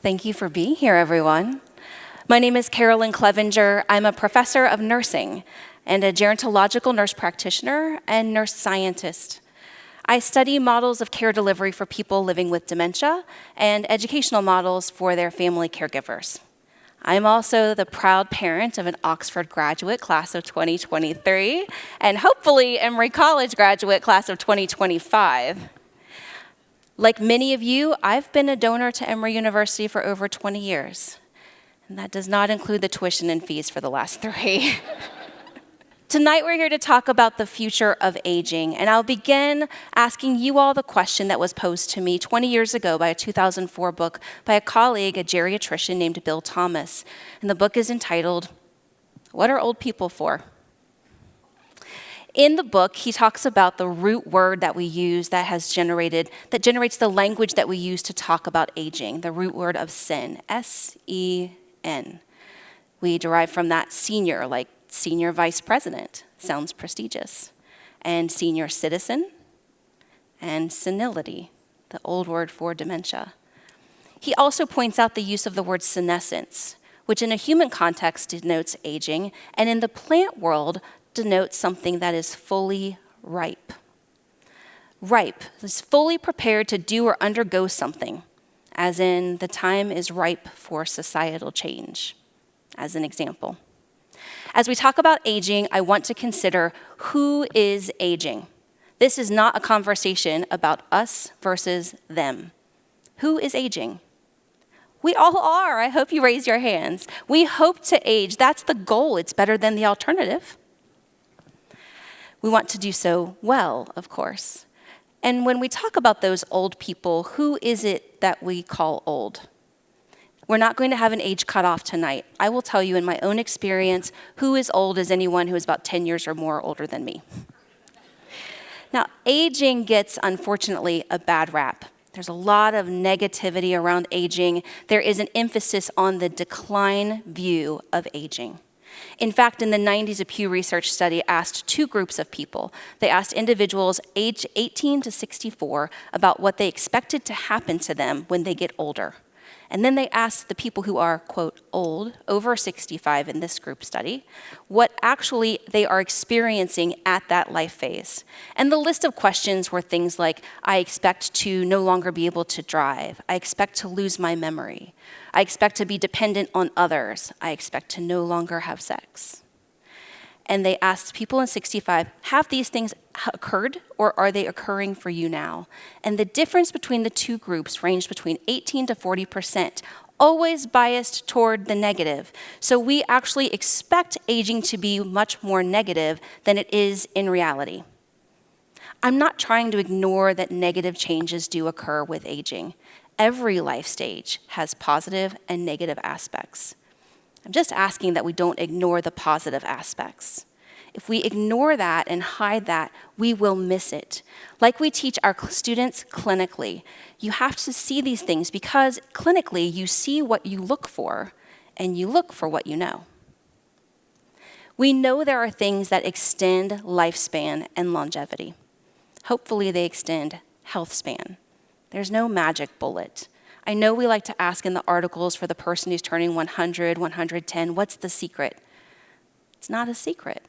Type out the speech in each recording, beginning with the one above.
Thank you for being here, everyone. My name is Carolyn Clevenger. I'm a professor of nursing and a gerontological nurse practitioner and nurse scientist. I study models of care delivery for people living with dementia and educational models for their family caregivers. I'm also the proud parent of an Oxford graduate class of 2023 and hopefully Emory College graduate class of 2025. Like many of you, I've been a donor to Emory University for over 20 years. And that does not include the tuition and fees for the last 3. Tonight, we're here to talk about the future of aging. And I'll begin asking you all the question that was posed to me 20 years ago by a 2004 book by a colleague, a geriatrician named Bill Thomas. And the book is entitled, "What Are Old People For?" In the book, he talks about the root word that we use that generates the language that we use to talk about aging, the root word of sen, S-E-N. We derive from that senior, like senior vice president, sounds prestigious, and senior citizen, and senility, the old word for dementia. He also points out the use of the word senescence, which in a human context denotes aging, and in the plant world denotes something that is fully ripe. Ripe is fully prepared to do or undergo something, as in the time is ripe for societal change, as an example. As we talk about aging, I want to consider who is aging. This is not a conversation about us versus them. Who is aging? We all are. I hope you raise your hands. We hope to age. That's the goal. It's better than the alternative. We want to do so well, of course. And when we talk about those old people, who is it that we call old? We're not going to have an age cutoff tonight. I will tell you in my own experience, who is old is anyone who is about 10 years or more older than me. Now, aging gets, unfortunately, a bad rap. There's a lot of negativity around aging. There is an emphasis on the decline view of aging. In fact, in the 90s, a Pew Research study asked 2 groups of people. They asked individuals aged 18 to 64 about what they expected to happen to them when they get older. And then they asked the people who are, quote, old, over 65 in this group study, what actually they are experiencing at that life phase. And the list of questions were things like, I expect to no longer be able to drive. I expect to lose my memory. I expect to be dependent on others. I expect to no longer have sex. And they asked people in 65, have these things occurred or are they occurring for you now? And the difference between the 2 groups ranged between 18 to 40%, always biased toward the negative. So we actually expect aging to be much more negative than it is in reality. I'm not trying to ignore that negative changes do occur with aging. Every life stage has positive and negative aspects. I'm just asking that we don't ignore the positive aspects. If we ignore that and hide that, we will miss it. Like we teach our students clinically, you have to see these things because clinically you see what you look for and you look for what you know. We know there are things that extend lifespan and longevity. Hopefully they extend health span. There's no magic bullet. I know we like to ask in the articles for the person who's turning 100, 110, what's the secret? It's not a secret.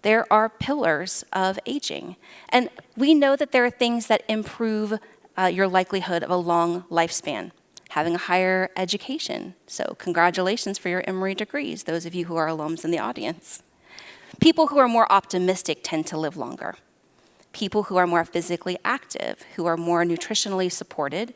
There are pillars of aging. And we know that there are things that improve your likelihood of a long lifespan. Having a higher education. So congratulations for your Emory degrees, those of you who are alums in the audience. People who are more optimistic tend to live longer. People who are more physically active, who are more nutritionally supported,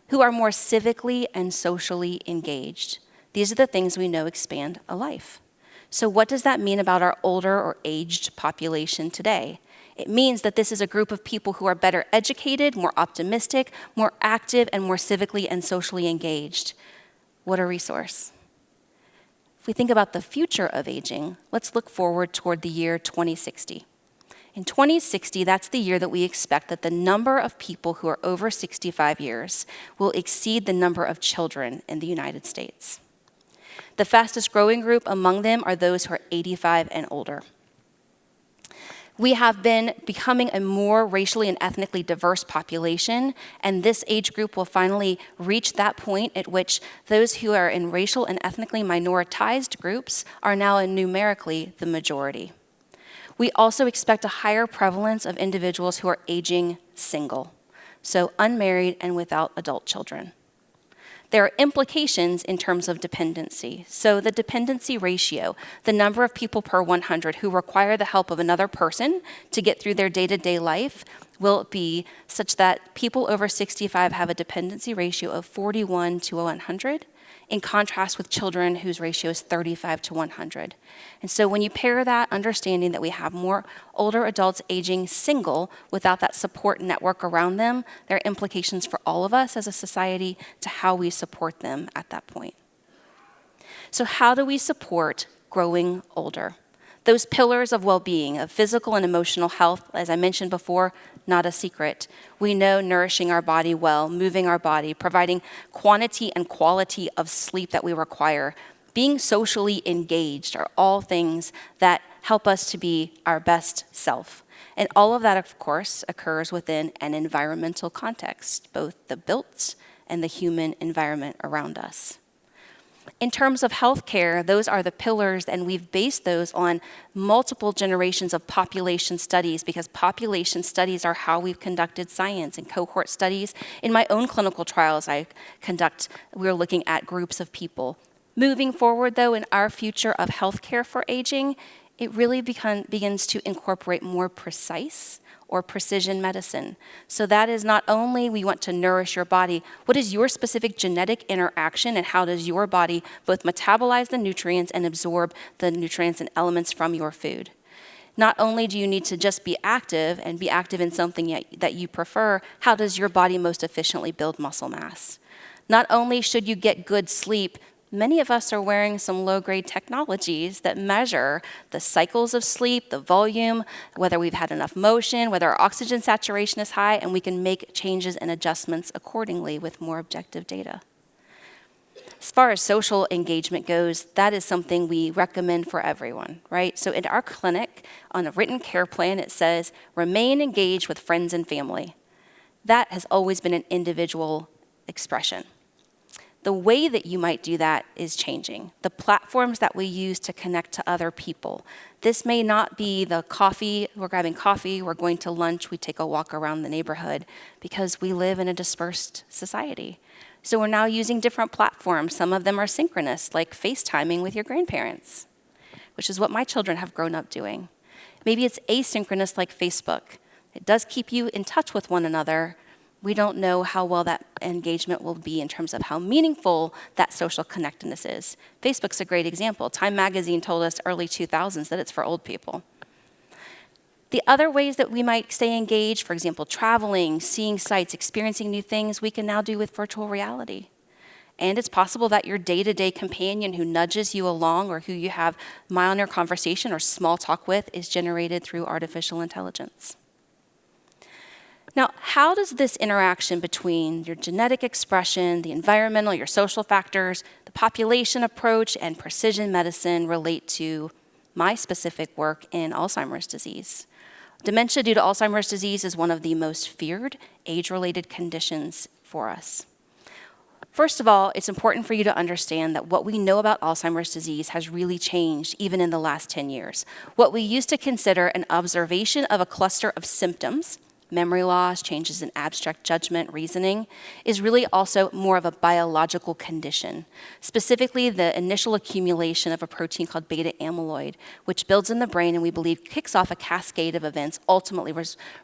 who are more civically and socially engaged. These are the things we know expand a life. So what does that mean about our older or aged population today? It means that this is a group of people who are better educated, more optimistic, more active, and more civically and socially engaged. What a resource. If we think about the future of aging, let's look forward toward the year 2060. In 2060, that's the year that we expect that the number of people who are over 65 years will exceed the number of children in the United States. The fastest growing group among them are those who are 85 and older. We have been becoming a more racially and ethnically diverse population, and this age group will finally reach that point at which those who are in racial and ethnically minoritized groups are now numerically the majority. We also expect a higher prevalence of individuals who are aging single, so unmarried and without adult children. There are implications in terms of dependency. So the dependency ratio, the number of people per 100 who require the help of another person to get through their day-to-day life, will be such that people over 65 have a dependency ratio of 41 to 100, in contrast with children whose ratio is 35 to 100. And so when you pair that understanding that we have more older adults aging single without that support network around them, there are implications for all of us as a society to how we support them at that point. So how do we support growing older? Those pillars of well-being, of physical and emotional health, as I mentioned before, not a secret. We know nourishing our body well, moving our body, providing quantity and quality of sleep that we require, being socially engaged are all things that help us to be our best self. And all of that, of course, occurs within an environmental context, both the built and the human environment around us. In terms of healthcare, those are the pillars, and we've based those on multiple generations of population studies, because population studies are how we've conducted science and cohort studies. In my own clinical trials we're looking at groups of people. Moving forward, though, in our future of healthcare for aging, it really begins to incorporate more precise or precision medicine. So that is not only we want to nourish your body, what is your specific genetic interaction and how does your body both metabolize the nutrients and absorb the nutrients and elements from your food? Not only do you need to just be active and be active in something that you prefer, how does your body most efficiently build muscle mass? Not only should you get good sleep, many of us are wearing some low-grade technologies that measure the cycles of sleep, the volume, whether we've had enough motion, whether our oxygen saturation is high, and we can make changes and adjustments accordingly with more objective data. As far as social engagement goes, that is something we recommend for everyone, right? So in our clinic, on a written care plan, it says, remain engaged with friends and family. That has always been an individual expression. The way that you might do that is changing. The platforms that we use to connect to other people. This may not be the coffee, we're grabbing coffee, we're going to lunch, we take a walk around the neighborhood, because we live in a dispersed society. So we're now using different platforms. Some of them are synchronous, like FaceTiming with your grandparents, which is what my children have grown up doing. Maybe it's asynchronous like Facebook. It does keep you in touch with one another. We don't know how well that engagement will be in terms of how meaningful that social connectedness is. Facebook's a great example. Time magazine told us early 2000s that it's for old people. The other ways that we might stay engaged, for example, traveling, seeing sights, experiencing new things, we can now do with virtual reality. And it's possible that your day-to-day companion who nudges you along or who you have minor conversation or small talk with is generated through artificial intelligence. Now, how does this interaction between your genetic expression, the environmental, your social factors, the population approach, and precision medicine relate to my specific work in Alzheimer's disease? Dementia due to Alzheimer's disease is one of the most feared age-related conditions for us. First of all, it's important for you to understand that what we know about Alzheimer's disease has really changed even in the last 10 years. What we used to consider an observation of a cluster of symptoms, memory loss, changes in abstract judgment, reasoning, is really also more of a biological condition. Specifically, the initial accumulation of a protein called beta amyloid, which builds in the brain and we believe kicks off a cascade of events, ultimately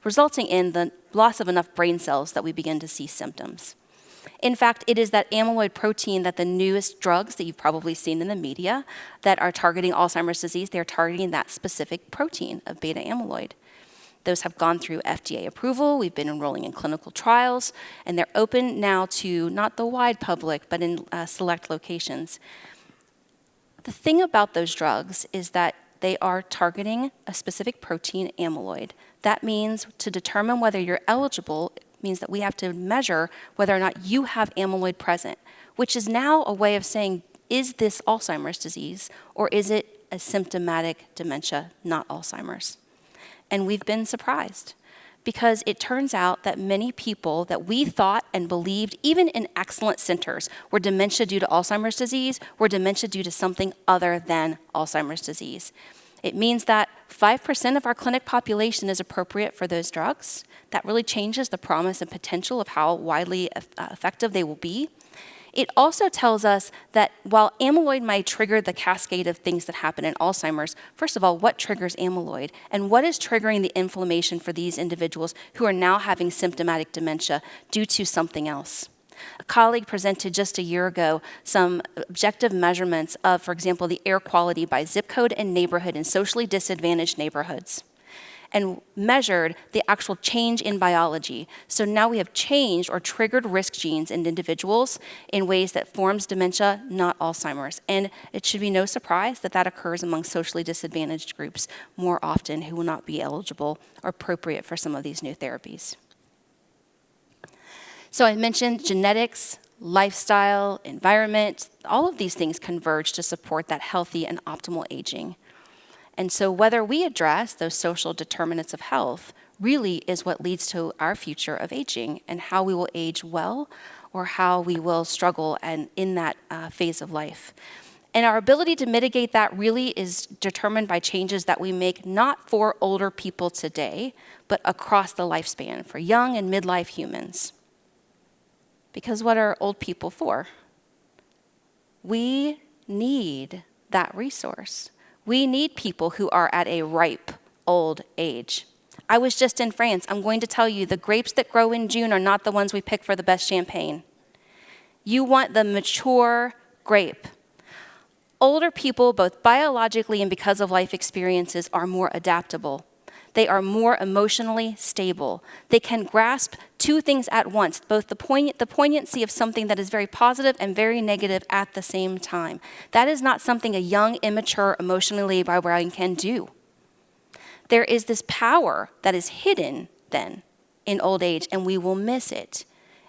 resulting in the loss of enough brain cells that we begin to see symptoms. In fact, it is that amyloid protein that the newest drugs that you've probably seen in the media that are targeting Alzheimer's disease, they're targeting that specific protein of beta amyloid. Those have gone through FDA approval. We've been enrolling in clinical trials, and they're open now to not the wide public, but in select locations. The thing about those drugs is that they are targeting a specific protein, amyloid. That means to determine whether you're eligible means that we have to measure whether or not you have amyloid present, which is now a way of saying, is this Alzheimer's disease, or is it a symptomatic dementia, not Alzheimer's? And we've been surprised because it turns out that many people that we thought and believed, even in excellent centers, were dementia due to Alzheimer's disease, were dementia due to something other than Alzheimer's disease. It means that 5% of our clinic population is appropriate for those drugs. That really changes the promise and potential of how widely effective they will be. It also tells us that while amyloid might trigger the cascade of things that happen in Alzheimer's, first of all, what triggers amyloid? And what is triggering the inflammation for these individuals who are now having symptomatic dementia due to something else? A colleague presented just a year ago some objective measurements of, for example, the air quality by zip code and neighborhood in socially disadvantaged neighborhoods, and measured the actual change in biology. So now we have changed or triggered risk genes in individuals in ways that forms dementia, not Alzheimer's. And it should be no surprise that that occurs among socially disadvantaged groups more often who will not be eligible or appropriate for some of these new therapies. So I mentioned genetics, lifestyle, environment, all of these things converge to support that healthy and optimal aging. And so whether we address those social determinants of health really is what leads to our future of aging and how we will age well or how we will struggle and in that phase of life. And our ability to mitigate that really is determined by changes that we make not for older people today, but across the lifespan for young and midlife humans. Because what are old people for? We need that resource. We need people who are at a ripe old age. I was just in France. I'm going to tell you, the grapes that grow in June are not the ones we pick for the best champagne. You want the mature grape. Older people, both biologically and because of life experiences, are more adaptable. They are more emotionally stable. They can grasp two things at once, both the poignancy of something that is very positive and very negative at the same time. That is not something a young, immature, emotionally labored brain can do. There is this power that is hidden then in old age, and we will miss it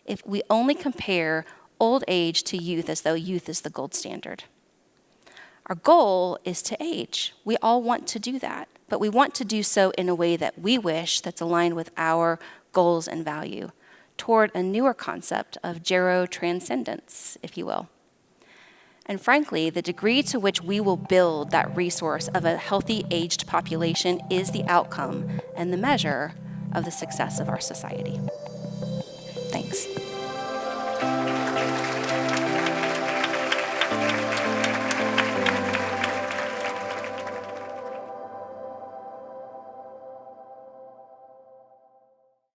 if we only compare old age to youth as though youth is the gold standard. Our goal is to age. We all want to do that, but we want to do so in a way that we wish that's aligned with our goals and value toward a newer concept of gerotranscendence, if you will. And frankly, the degree to which we will build that resource of a healthy aged population is the outcome and the measure of the success of our society. Thanks.